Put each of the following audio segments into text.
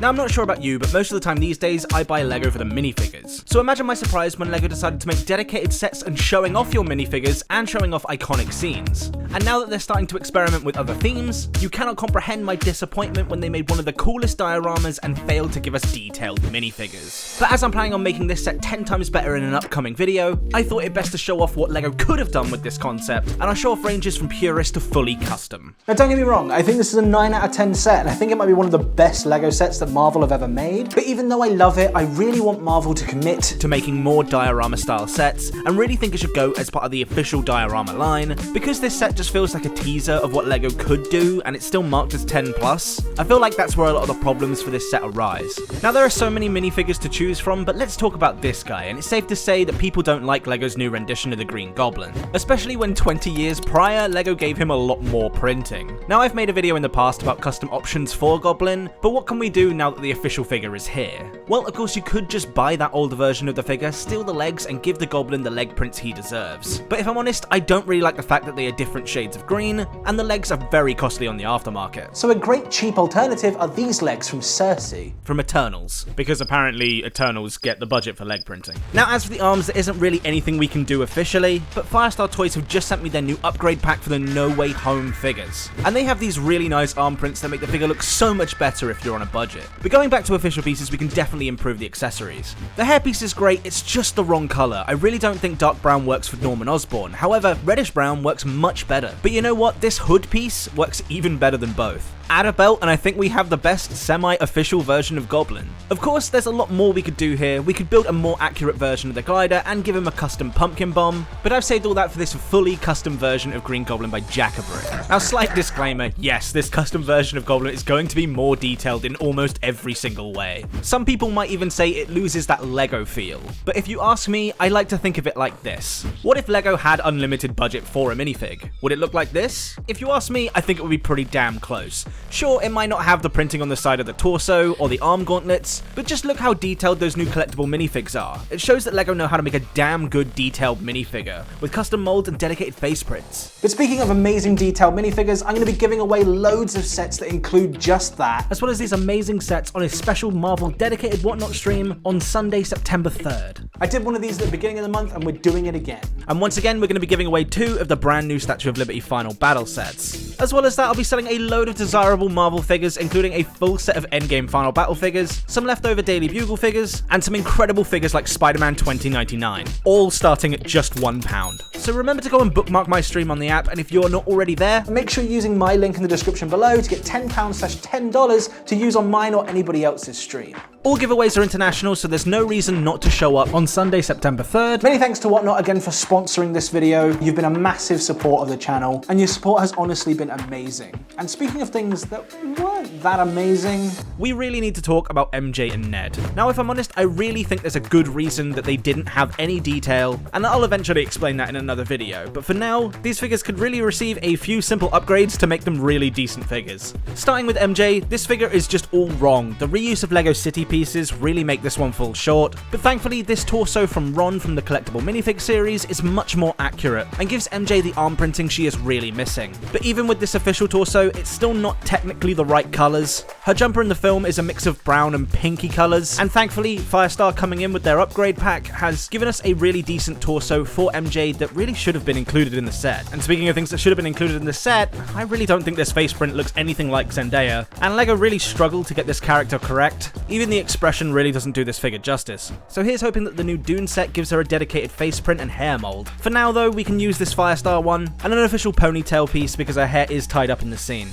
Now I'm not sure about you, but most of the time these days I buy LEGO for the minifigures. So imagine my surprise when LEGO decided to make dedicated sets and showing off your minifigures and showing off iconic scenes. And now that they're starting to experiment with other themes, you cannot comprehend my disappointment when they made one of the coolest dioramas and failed to give us detailed minifigures. But as I'm planning on making this set 10 times better in an upcoming video, I thought it best to show off what LEGO could have done with this concept, and I'll show off ranges from purist to fully custom. Now don't get me wrong, I think this is a 9 out of 10 set, and I think it might be one of the best LEGO sets that Marvel have ever made. But even though I love it, I really want Marvel to commit to making more diorama style sets, and really think it should go as part of the official diorama line. Because this set just feels like a teaser of what LEGO could do, and it's still marked as 10+, I feel like that's where a lot of the problems for this set arise. Now there are so many minifigures to choose from, but let's talk about this guy, and it's safe to say that people don't like LEGO's new rendition of the Green Goblin. Especially when 20 years prior, LEGO gave him a lot more printing. Now I've made a video in the past about custom options for Goblin, but what can we do now that the official figure is here? Well, of course you could just buy that older version of the figure, steal the legs, and give the Goblin the leg prints he deserves. But if I'm honest, I don't really like the fact that they are different shades of green, and the legs are very costly on the aftermarket. So a great cheap alternative are these legs from Cersei. From Eternals, because apparently Eternals get the budget for leg printing. Now as for the arms, there isn't really anything we can do officially, but Firestar Toys have just sent me their new upgrade pack for the No Way Home figures. And they have these really nice arm prints that make the figure look so much better if you're on a budget. But going back to official pieces, we can definitely improve the accessories. The hairpiece is great, it's just the wrong colour. I really don't think dark brown works for Norman Osborn, however, reddish brown works much better. But you know what, this hood piece works even better than both. Add a belt and I think we have the best semi-official version of Goblin. Of course, there's a lot more we could do here. We could build a more accurate version of the glider and give him a custom pumpkin bomb, but I've saved all that for this fully custom version of Green Goblin by Jackabrick. Now, slight disclaimer, yes, this custom version of Goblin is going to be more detailed in almost every single way. Some people might even say it loses that LEGO feel, but if you ask me, I like to think of it like this. What if LEGO had unlimited budget for a minifig? Would it look like this? If you ask me, I think it would be pretty damn close. Sure, it might not have the printing on the side of the torso or the arm gauntlets, but just look how detailed those new collectible minifigs are. It shows that LEGO know how to make a damn good detailed minifigure, with custom molds and dedicated face prints. But speaking of amazing detailed minifigures, I'm going to be giving away loads of sets that include just that, as well as these amazing sets on a special Marvel dedicated Whatnot stream on Sunday, September 3rd. I did one of these at the beginning of the month and we're doing it again. And once again, we're going to be giving away 2 of the brand new Statue of Liberty Final Battle sets. As well as that, I'll be selling a load of desirable Marvel figures, including a full set of Endgame Final Battle figures, some leftover Daily Bugle figures, and some incredible figures like Spider-Man 2099, all starting at just £1. So remember to go and bookmark my stream on the app, and if you're not already there, make sure you're using my link in the description below to get £10/$10 to use on mine or anybody else's stream. All giveaways are international, so there's no reason not to show up on Sunday, September 3rd. Many thanks to Whatnot again for sponsoring this video. You've been a massive support of the channel, and your support has honestly been amazing. And speaking of things that weren't that amazing, we really need to talk about MJ and Ned. Now, if I'm honest, I really think there's a good reason that they didn't have any detail, and I'll eventually explain that in another video. But for now, these figures could really receive a few simple upgrades to make them really decent figures. Starting with MJ, this figure is just all wrong. The reuse of LEGO City pieces really make this one fall short, but thankfully this torso from Ron from the collectible minifig series is much more accurate and gives MJ the arm printing she is really missing. But even with this official torso, it's still not technically the right colours. Her jumper in the film is a mix of brown and pinky colours, and thankfully Firestar coming in with their upgrade pack has given us a really decent torso for MJ that really should have been included in the set. And speaking of things that should have been included in the set, I really don't think this face print looks anything like Zendaya, and LEGO really struggled to get this character correct. Even the expression really doesn't do this figure justice. So here's hoping that the new Dune set gives her a dedicated face print and hair mold. For now though, we can use this Firestar one, and an official ponytail piece because her hair is tied up in the scene.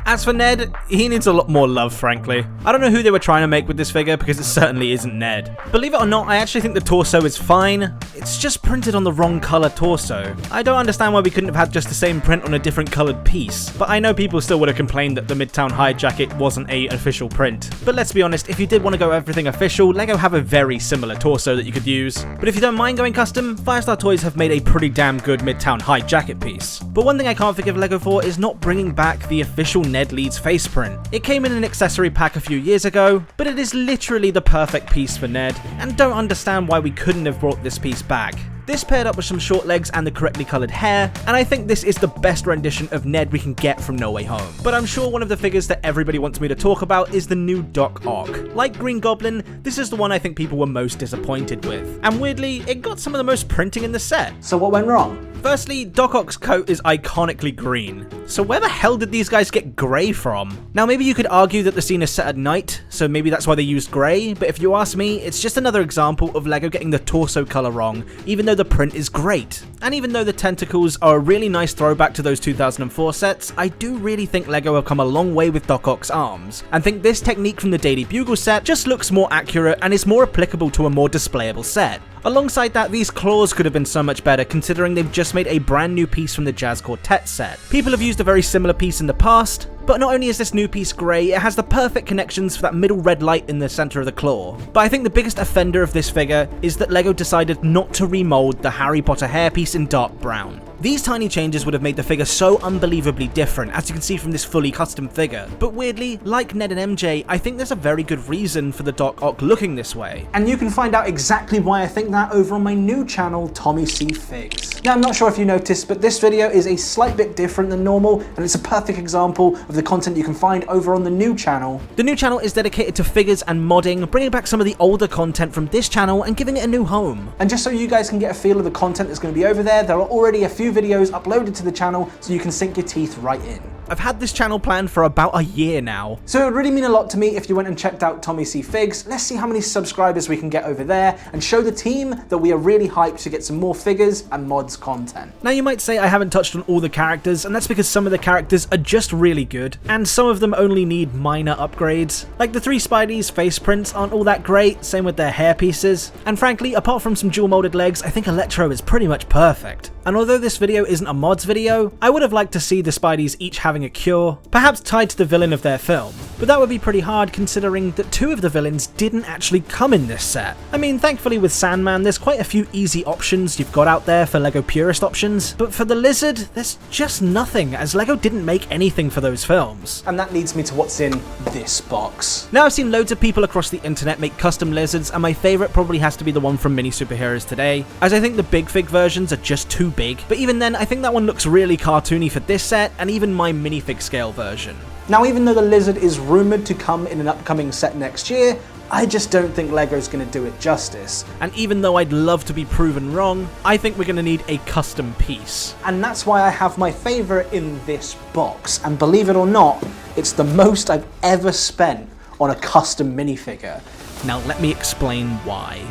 As for Ned, he needs a lot more love, frankly. I don't know who they were trying to make with this figure because it certainly isn't Ned. Believe it or not, I actually think the torso is fine. It's just printed on the wrong color torso. I don't understand why we couldn't have had just the same print on a different colored piece, but I know people still would have complained that the Midtown High jacket wasn't an official print. But let's be honest, if you did want to go everything official, LEGO have a very similar torso that you could use. But if you don't mind going custom, Firestar Toys have made a pretty damn good Midtown High jacket piece. But one thing I can't forgive LEGO for is not bringing back the official Ned Leeds face print. It came in an accessory pack a few years ago, but it is literally the perfect piece for Ned, and don't understand why we couldn't have brought this piece back. This paired up with some short legs and the correctly coloured hair, and I think this is the best rendition of Ned we can get from No Way Home. But I'm sure one of the figures that everybody wants me to talk about is the new Doc Ock. Like Green Goblin, this is the one I think people were most disappointed with. And weirdly, it got some of the most printing in the set. So what went wrong? Firstly, Doc Ock's coat is iconically green. So where the hell did these guys get grey from? Now maybe you could argue that the scene is set at night, so maybe that's why they used grey, but if you ask me, it's just another example of LEGO getting the torso colour wrong, even though the print is great. And even though the tentacles are a really nice throwback to those 2004 sets, I do really think LEGO have come a long way with Doc Ock's arms, and think this technique from the Daily Bugle set just looks more accurate and is more applicable to a more displayable set. Alongside that, these claws could have been so much better considering they've just made a brand new piece from the Jazz Quartet set. People have used a very similar piece in the past, but not only is this new piece grey, it has the perfect connections for that middle red light in the centre of the claw. But I think the biggest offender of this figure is that LEGO decided not to remold the Harry Potter hairpiece in dark brown. These tiny changes would have made the figure so unbelievably different, as you can see from this fully custom figure. But weirdly, like Ned and MJ, I think there's a very good reason for the Doc Ock looking this way. And you can find out exactly why I think that over on my new channel, Tommy C Figs. Now I'm not sure if you noticed, but this video is a slight bit different than normal, and it's a perfect example of the content you can find over on the new channel. The new channel is dedicated to figures and modding, bringing back some of the older content from this channel and giving it a new home. And just so you guys can get a feel of the content that's going to be over there, there are already a few videos uploaded to the channel so you can sink your teeth right in. I've had this channel planned for about a year now. So it would really mean a lot to me if you went and checked out Tommy C Figs. Let's see how many subscribers we can get over there and show the team that we are really hyped to get some more figures and mods content. Now you might say I haven't touched on all the characters, and that's because some of the characters are just really good, and some of them only need minor upgrades. Like the 3 Spideys' face prints aren't all that great, same with their hair pieces. And frankly, apart from some dual molded legs, I think Electro is pretty much perfect. And although this video isn't a mods video, I would have liked to see the Spideys each having a cure, perhaps tied to the villain of their film. But that would be pretty hard considering that 2 of the villains didn't actually come in this set. I mean, thankfully with Sandman, there's quite a few easy options you've got out there for LEGO purist options, but for the Lizard, there's just nothing, as LEGO didn't make anything for those films. And that leads me to what's in this box. Now I've seen loads of people across the internet make custom Lizards, and my favourite probably has to be the one from Mini Superheroes Today, as I think the Big Fig versions are just too big, but even then I think that one looks really cartoony for this set, and even my minifig scale version. Now even though the Lizard is rumoured to come in an upcoming set next year, I just don't think LEGO's going to do it justice. And even though I'd love to be proven wrong, I think we're going to need a custom piece. And that's why I have my favourite in this box, and believe it or not, it's the most I've ever spent on a custom minifigure. Now let me explain why.